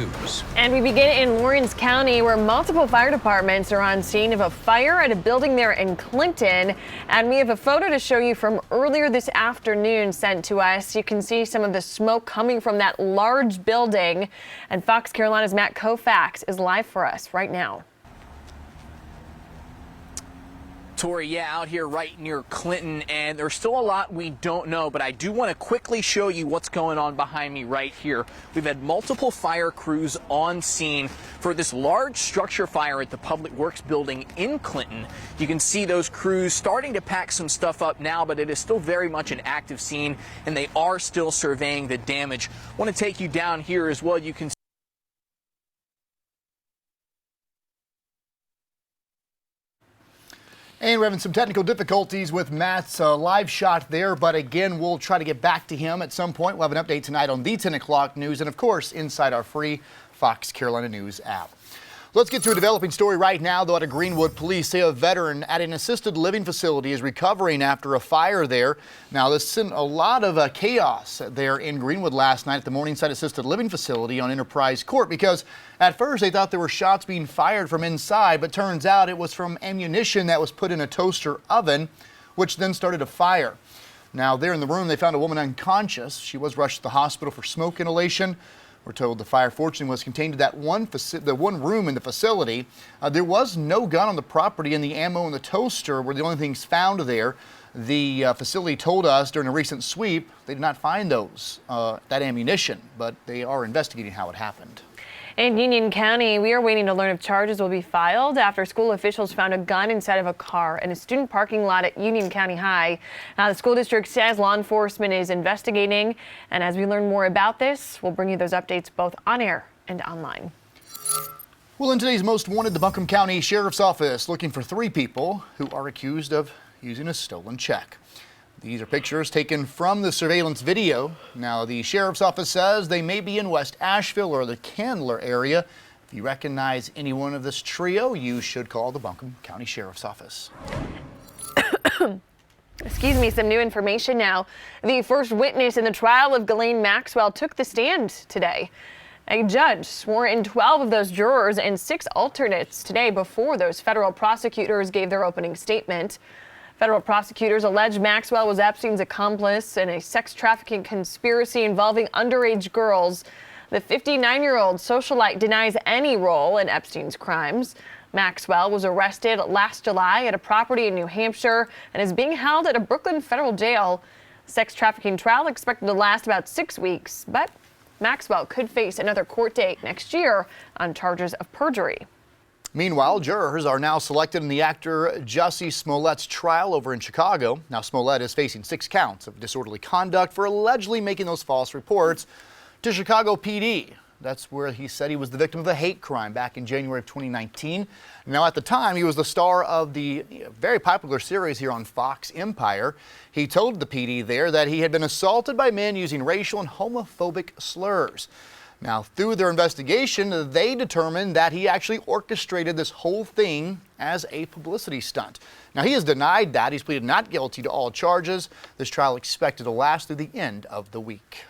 News. And we begin in Lawrence County, where multiple fire departments are on scene of a fire at a building there in Clinton. And we have a photo to show you from earlier this afternoon sent to us. You can see some of the smoke coming from that large building. And Fox Carolina's Matt Koufax is live for us right now. Tori, yeah, out here right near Clinton, and there's still a lot we don't know, but I do want to quickly show you what's going on behind me right here. We've had multiple fire crews on scene for this large structure fire at the Public Works building in Clinton. You can see those crews starting to pack some stuff up now, but it is still very much an active scene, and they are still surveying the damage. I want to take you down here as well. You can And we're having some technical difficulties with Matt's live shot there, but again, we'll try to get back to him at some point. We'll have an update tonight on the 10 o'clock news and, of course, inside our free Fox Carolina News app. Let's get to a developing story right now, though, out of Greenwood. Police say a veteran at an assisted living facility is recovering after a fire there. Now, this sent a lot of chaos there in Greenwood last night at the Morningside Assisted Living Facility on Enterprise Court, because at first they thought there were shots being fired from inside, but turns out it was from ammunition that was put in a toaster oven, which then started a fire. Now, there in the room, they found a woman unconscious. She was rushed to the hospital for smoke inhalation. We're told the fire, fortunately, was contained to that one room in the facility. There was no gun on the property, and the ammo and the toaster were the only things found there. The facility told us during a recent sweep they did not find that ammunition, but they are investigating how it happened. In Union County, we are waiting to learn if charges will be filed after school officials found a gun inside of a car in a student parking lot at Union County High. Now, the school district says law enforcement is investigating, and as we learn more about this, we'll bring you those updates both on air and online. Well, in today's Most Wanted, the Buncombe County Sheriff's Office looking for 3 people who are accused of using a stolen check. These are pictures taken from the surveillance video. Now, the Sheriff's Office says they may be in West Asheville or the Candler area. If you recognize any one of this trio, you should call the Buncombe County Sheriff's Office. Excuse me, some new information now. The first witness in the trial of Ghislaine Maxwell took the stand today. A judge swore in 12 of those jurors and 6 alternates today before those federal prosecutors gave their opening statement. Federal prosecutors allege Maxwell was Epstein's accomplice in a sex trafficking conspiracy involving underage girls. The 59-year-old socialite denies any role in Epstein's crimes. Maxwell was arrested last July at a property in New Hampshire and is being held at a Brooklyn federal jail. Sex trafficking trial expected to last about 6 weeks, but Maxwell could face another court date next year on charges of perjury. Meanwhile, jurors are now selected in the actor Jussie Smollett's trial over in Chicago. Now, Smollett is facing 6 counts of disorderly conduct for allegedly making those false reports to Chicago PD. That's where he said he was the victim of a hate crime back in January of 2019. Now, at the time, he was the star of the very popular series here on Fox, Empire. He told the PD there that he had been assaulted by men using racial and homophobic slurs. Now, through their investigation, they determined that he actually orchestrated this whole thing as a publicity stunt. Now, he has denied that. He's pleaded not guilty to all charges. This trial expected to last through the end of the week.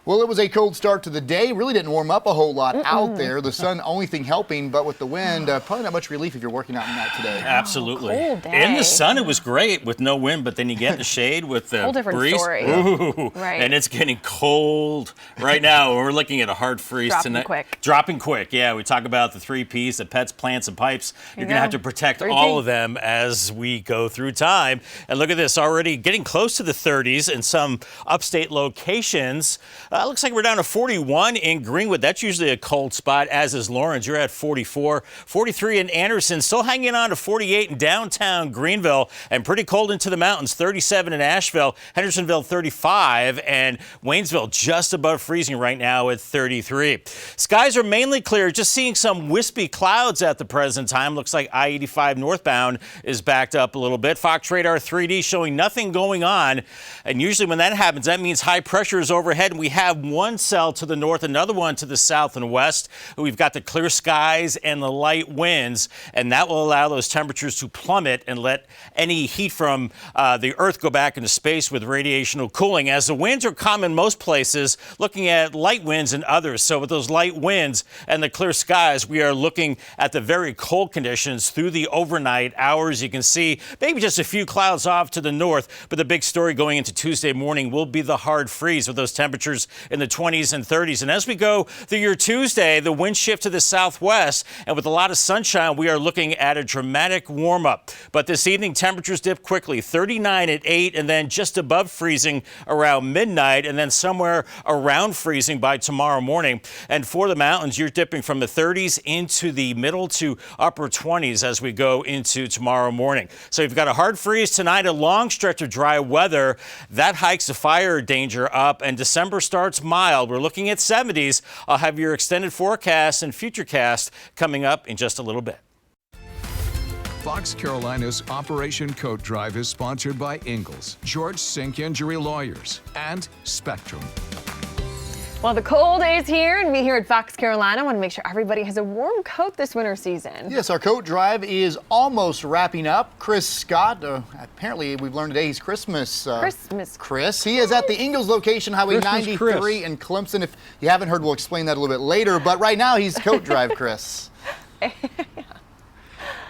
Well, it was a cold start to the day. Really didn't warm up a whole lot out there. The sun, only thing helping, but with the wind, probably not much relief if you're working out in that today. Absolutely. Cold day. In the sun, it was great with no wind, but then you get in the shade with the whole different breeze. Story. Ooh, right. And it's getting cold right now. We're looking at a hard freeze tonight. Dropping quick. Yeah, we talk about the 3 Ps, the pets, plants, and pipes. You're going to have to protect all of them as we go through time. And look at this, already getting close to the 30s in some upstate locations. Looks like we're down to 41 in Greenwood. That's usually a cold spot, as is Lawrence. You're at 44. 43 in Anderson. Still hanging on to 48 in downtown Greenville. And pretty cold into the mountains. 37 in Asheville. Hendersonville 35. And Waynesville just above freezing right now at 33. Skies are mainly clear. Just seeing some wispy clouds at the present time. Looks like I-85 northbound is backed up a little bit. Fox Radar 3D showing nothing going on. And usually when that happens, that means high pressure is overhead. And we have have one cell to the north, another one to the south and west. We've got the clear skies and the light winds, and that will allow those temperatures to plummet and let any heat from the Earth go back into space with radiational cooling. As the winds are common most places, looking at light winds in others. So with those light winds and the clear skies, we are looking at the very cold conditions through the overnight hours. You can see maybe just a few clouds off to the north, but the big story going into Tuesday morning will be the hard freeze with those temperatures in the 20s and 30s. And as we go through your Tuesday, the winds shift to the southwest, and with a lot of sunshine, we are looking at a dramatic warm up. But this evening, temperatures dip quickly, 39 at 8, and then just above freezing around midnight, and then somewhere around freezing by tomorrow morning. And for the mountains, you're dipping from the 30s into the middle to upper 20s as we go into tomorrow morning. So you've got a hard freeze tonight, a long stretch of dry weather. That hikes the fire danger up, and December starts mild. We're looking at 70s. I'll have your extended forecast and futurecast coming up in just a little bit. Fox Carolina's Operation Coat Drive is sponsored by Ingalls, George Sink Injury Lawyers, and Spectrum. Well, the cold is here, and we here at Fox Carolina want to make sure everybody has a warm coat this winter season. Yes, our coat drive is almost wrapping up. Chris Scott, apparently we've learned today he's Christmas. Chris. He is at the Ingalls location, Highway 93 in Clemson. If you haven't heard, we'll explain that a little bit later. But right now, he's coat drive, Chris.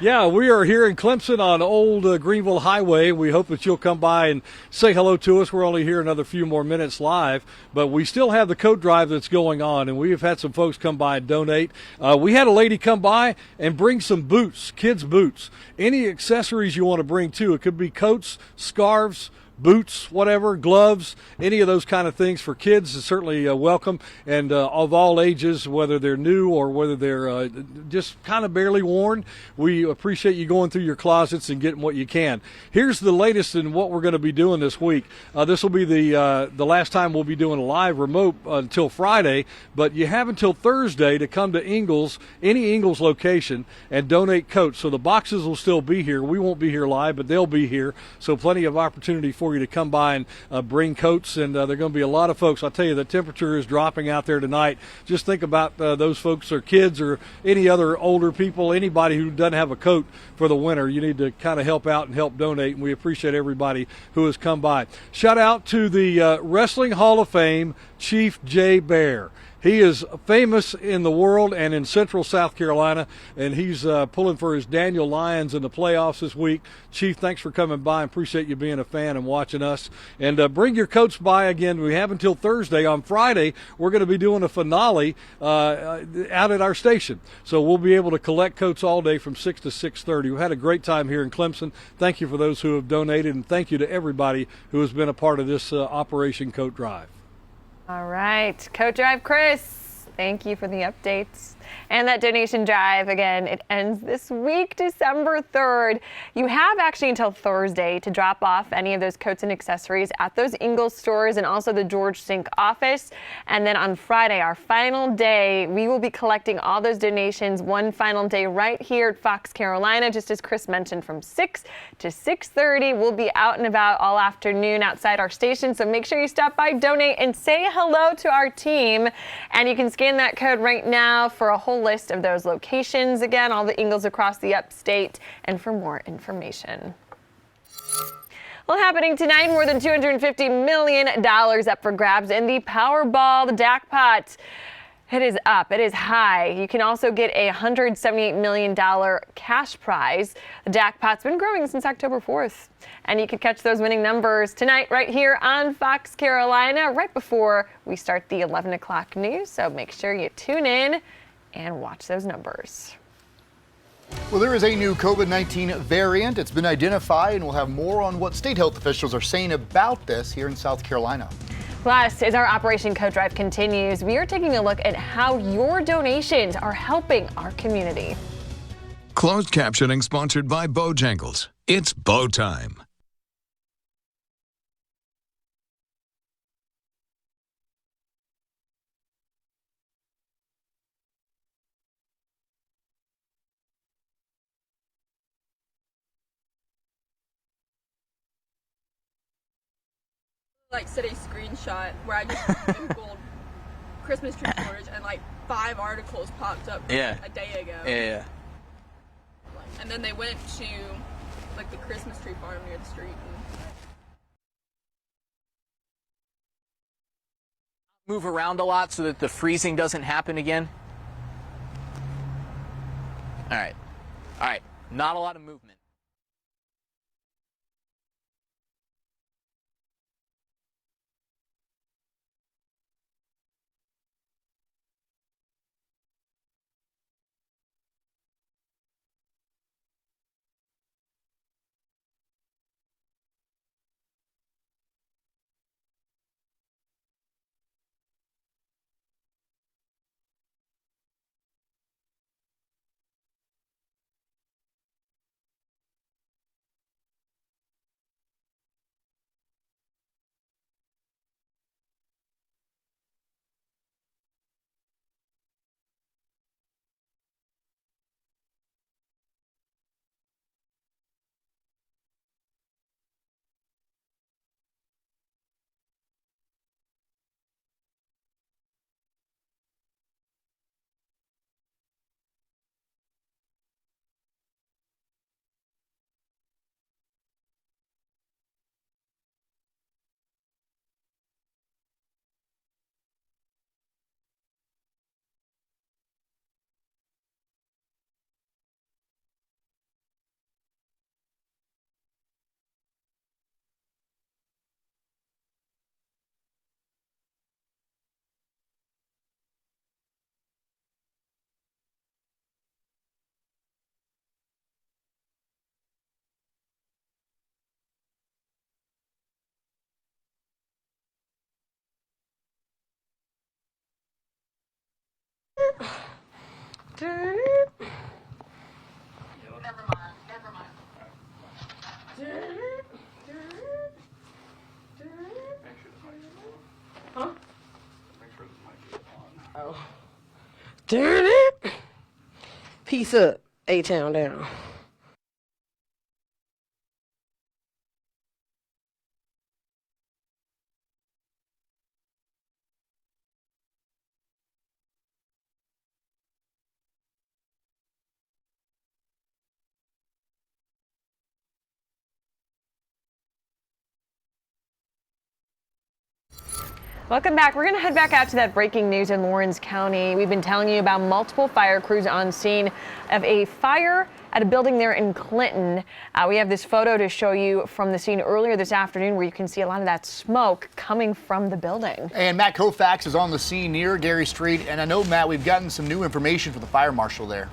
Yeah, we are here in Clemson on Old Greenville Highway. We hope that you'll come by and say hello to us. We're only here another few more minutes live, but we still have the coat drive that's going on, and we have had some folks come by and donate. We had a lady come by and bring some boots, kids' boots. Any accessories you want to bring, too. It could be coats, scarves, boots, whatever, gloves, any of those kind of things for kids is certainly welcome, and of all ages, whether they're new or whether they're just kind of barely worn. We appreciate you going through your closets and getting what you can. Here's the latest in what we're going to be doing this week. This will be the last time we'll be doing a live remote until Friday, but you have until Thursday to come to Ingalls, any Ingalls location, and donate coats. So the boxes will still be here. We won't be here live, but they'll be here, so plenty of opportunity for you to come by and bring coats, and there are going to be a lot of folks. I'll tell you, the temperature is dropping out there tonight. Just think about those folks, or kids, or any other older people, anybody who doesn't have a coat for the winter. You need to kind of help out and help donate, and we appreciate everybody who has come by. Shout out to the Wrestling Hall of Fame, Chief Jay Bear. He is famous in the world and in Central South Carolina, and he's pulling for his Daniel Lions in the playoffs this week. Chief, thanks for coming by. Appreciate you being a fan and watching us. And bring your coats by again. We have until Thursday. On Friday, we're going to be doing a finale out at our station. So we'll be able to collect coats all day from 6 to 6:30. We've had a great time here in Clemson. Thank you for those who have donated, and thank you to everybody who has been a part of this Operation Coat Drive. All right, Coat Drive Chris, thank you for the updates. And that donation drive, again, it ends this week, December 3rd. You have actually until Thursday to drop off any of those coats and accessories at those Ingalls stores and also the George Sink office. And then on Friday, our final day, we will be collecting all those donations one final day right here at Fox Carolina, just as Chris mentioned, from 6 to 6:30. We'll be out and about all afternoon outside our station, so make sure you stop by, donate, and say hello to our team. And you can scan that code right now for a whole list of those locations. Again, all the Ingalls across the upstate, and for more information. Well, happening tonight, more than $250 million up for grabs in the Powerball, the jackpot. It is up. It is high. You can also get a $178 million cash prize. The jackpot's been growing since October 4th. And you can catch those winning numbers tonight right here on Fox Carolina, right before we start the 11 o'clock news. So make sure you tune in and watch those numbers. Well, there is a new COVID-19 variant. It's been identified, and we'll have more on what state health officials are saying about this here in South Carolina. Plus, as our Operation Coat Drive continues, we are taking a look at how your donations are helping our community. Closed captioning sponsored by Bojangles. It's Bo time. Like said a screenshot where I just Googled Christmas tree storage, and like 5 articles popped up a day ago. Yeah. And then they went to like the Christmas tree farm near the street. Move around a lot so that the freezing doesn't happen again. All right. All right. Not a lot of movement. Oh. Darn it! Peace up, A-Town down. Welcome back. We're going to head back out to that breaking news in Lawrence County. We've been telling you about multiple fire crews on scene of a fire at a building there in Clinton. We have this photo to show you from the scene earlier this afternoon where you can see a lot of that smoke coming from the building. And Matt Koufax is on the scene near Gary Street. And I know, Matt, we've gotten some new information from the fire marshal there.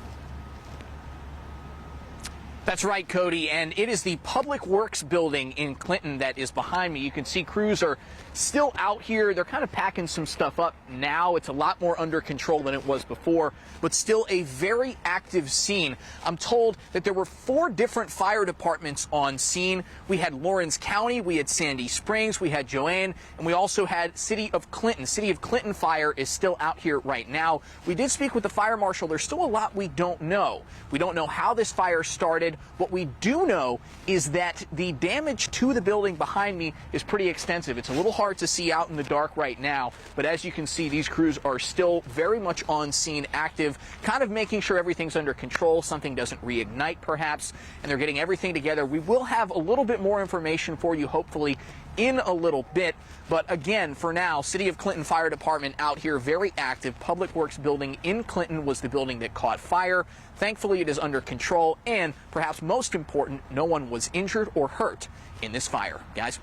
That's right, Cody, and it is the Public Works building in Clinton that is behind me. You can see crews are still out here. They're kind of packing some stuff up now. It's a lot more under control than it was before, but still a very active scene. I'm told that there were 4 different fire departments on scene. We had Lawrence County, we had Sandy Springs, we had Joanne, and we also had City of Clinton. City of Clinton fire is still out here right now. We did speak with the fire marshal. There's still a lot we don't know. We don't know how this fire started. What we do know is that the damage to the building behind me is pretty extensive. It's a little hard to see out in the dark right now, but as you can see, these crews are still very much on scene, active, kind of making sure everything's under control, something doesn't reignite perhaps, and they're getting everything together. We will have a little bit more information for you, hopefully, in a little bit. But again, for now, City of Clinton Fire Department out here, very active. Public Works building in Clinton was the building that caught fire. Thankfully, it is under control, and perhaps most important, no one was injured or hurt in this fire. Guys?